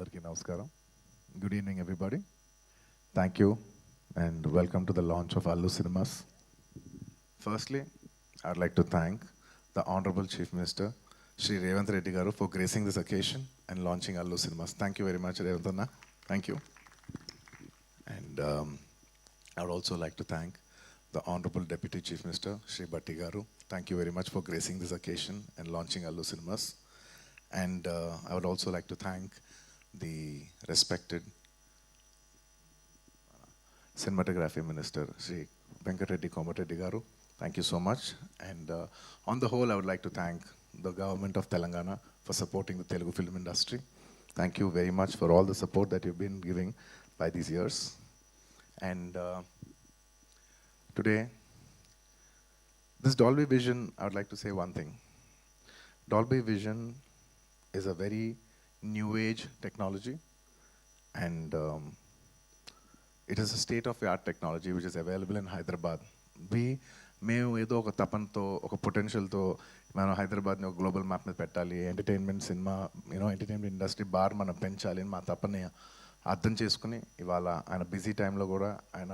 Andarki namaskaram. Good evening, everybody. Thank you and welcome to the launch of Allu Cinemas. Firstly, I'd like to thank the Honorable Chief Minister, Shri Revanth Reddy Garu, for gracing this occasion and launching Allu Cinemas. Thank you very much, Revanth Anna. Thank you. And I would also like to thank the Honorable Deputy Chief Minister, Shri Bhatti Garu. Thank you very much for gracing this occasion and launching Allu Cinemas. And I would also like to thank the respected Cinematography Minister, Sri Venkatreddy Komareddy Garu. Thank you so much. And on the whole, I would like to thank the government of Telangana for supporting the Telugu film industry. Thank you very much for all the support that you've been giving by these years. And today, this Dolby Vision, I would like to say one thing. Dolby Vision is a very new age technology, and it is a state-of-the-art technology which is available in Hyderabad. మేము ఏదో ఒక తపనతో ఒక పొటెన్షియల్తో మనం హైదరాబాద్ని ఒక global map మీద పెట్టాలి, entertainment cinema entertainment industry bar మనం పెంచాలి అని మా తపని అర్థం చేసుకుని ఇవాళ ఆయన బిజీ టైంలో కూడా ఆయన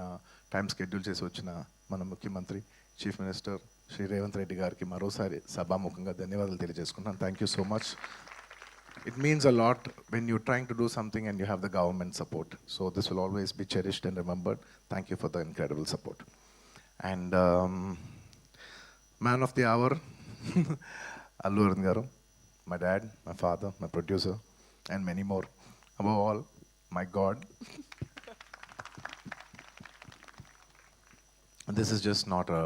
టైం స్కెడ్యూల్ చేసి వచ్చిన మన ముఖ్యమంత్రి చీఫ్ మినిస్టర్ శ్రీ రేవంత్ రెడ్డి గారికి మరోసారి సభాముఖంగా ధన్యవాదాలు తెలియజేసుకుంటున్నాను. Thank you so much. It means a lot when you're trying to do something and you have the government support. So this will always be cherished and remembered. Thank you for the incredible support. And man of the hour, Allu Arjun Garu, my dad, my father, my producer, and many more. Above all, my God. This is just not a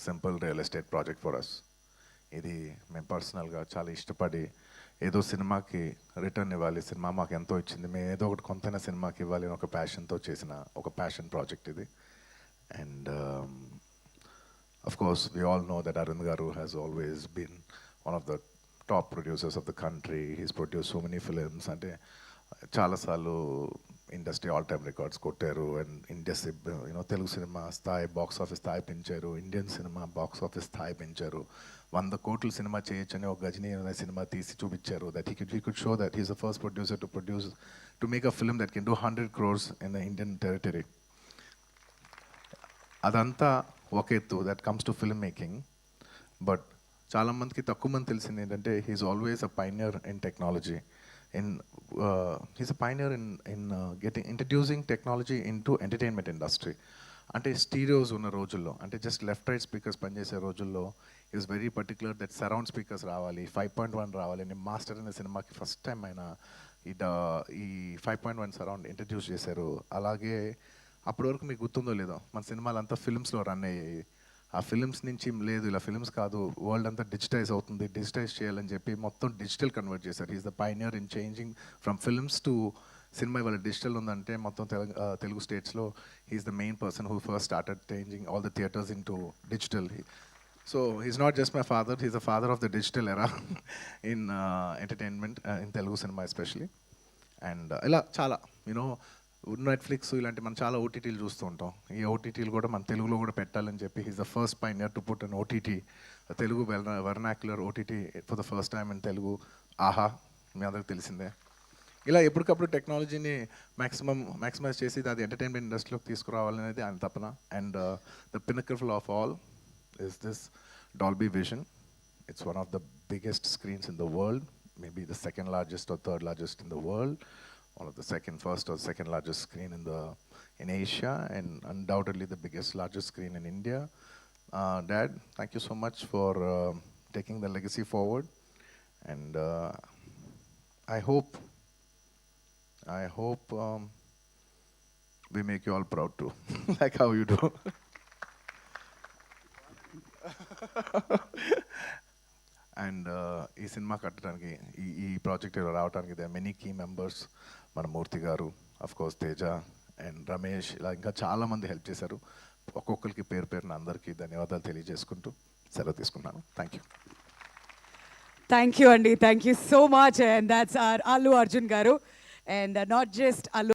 simple real estate project for us. ఇది మేము పర్సనల్గా చాలా ఇష్టపడి ఏదో సినిమాకి return ఇవ్వాలి, cinema మాకు ఎంతో ఇచ్చింది, మేము ఏదో ఒకటి కొంతైనా సినిమాకి ఇవ్వాలి అని ఒక ప్యాషన్తో చేసిన ఒక ప్యాషన్ ప్రాజెక్ట్ ఇది. And of course we all know that Arvind Garu has always been one of the top producers of the country. He's produced so many films, అంటే చాలాసార్లు ఇండస్ట్రీ ఆల్ టైమ్ రికార్డ్స్ కొట్టారు. And industry Telugu cinema స్థాయి box office స్థాయి పెంచారు, Indian cinema box office స్థాయి పెంచారు. 100 కోట్ల cinema చేయొచ్చని ఒక గజనీ అనే సినిమా తీసి చూపించారు. That he could show that he's the first producer to make a film that can do 100 crores in the Indian territory. అదంతా ఒక ఎత్తు, that comes to film making. But చాలామందికి తక్కువ మంది తెలిసింది ఏంటంటే he's always a pioneer in technology. He's a pioneer in getting introducing technology into entertainment industry. అంటే stereos ఉన్న రోజుల్లో, అంటే జస్ట్ లెఫ్ట్ రైట్ స్పీకర్స్ పనిచేసే రోజుల్లో is very particular that surround speakers రావాలి, 5.1 రావాలి అని మాస్టర్ అనే సినిమాకి ఫస్ట్ టైం ఆయన ఈ 5.1 సరౌండ్ ఇంట్రడ్యూస్ చేశారు. అలాగే అప్పటి వరకు మీకు గుర్తుందో లేదో మన సినిమాలంతా ఫిల్మ్స్లో రన్ అయ్యాయి. ఆ ఫిల్మ్స్ నుంచి లేదు ఇలా ఫిల్మ్స్ కాదు, వరల్డ్ అంతా డిజిటైజ్ అవుతుంది, డిజిటైజ్ చేయాలని చెప్పి మొత్తం డిజిటల్ కన్వర్ట్ చేశారు. Is the pioneer in changing from films to cinema. ఇవాళ డిజిటల్ ఉందంటే మొత్తం తెలుగు స్టేట్స్లో he's the main person who first started changing all the theatres into digital. So he's not just my father, he's the father of the digital era in entertainment in Telugu cinema especially. And ఇలా చాలా Netflix ఇలాంటి మనం చాలా ఓటీటీలు చూస్తూ ఉంటాం. ఈ ఓటీటీలు కూడా మన తెలుగులో కూడా పెట్టాలని చెప్పి he's the first pioneer to put an OTT, Telugu vernacular OTT for the first time in Telugu. ఆహా, మీ అందరికి తెలిసిందే. ఇలా ఎప్పటికప్పుడు టెక్నాలజీని మ్యాక్సిమైజ్ చేసి అది ఎంటర్టైన్మెంట్ ఇండస్ట్రీలోకి తీసుకురావాలనేది ఆయన తపన. And the pinnacle of all is this Dolby Vision. It's one of the biggest screens in the world, maybe the second largest or third largest in the world, one of the first or second largest screen in Asia, and undoubtedly the largest screen in India. Dad, thank you so much for taking the legacy forward, and I hope we make you all proud too, like how you do. And ఈ cinema కట్టడానికి ఈ project రావడానికి they many key members. మన మూర్తి గారు, of course Teja and Ramesh, ఇలా ఇంకా చాలామంది help చేశారు. ఒక్కొక్కరికి పేరున అందరికీ ధన్యవాదాలు తెలియజేసుకుంటూ సెలవు తీసుకున్నాను. Thank you. Thank you, Andy. Thank you so much. And that's our Allu Arjun Garu. And not just Allu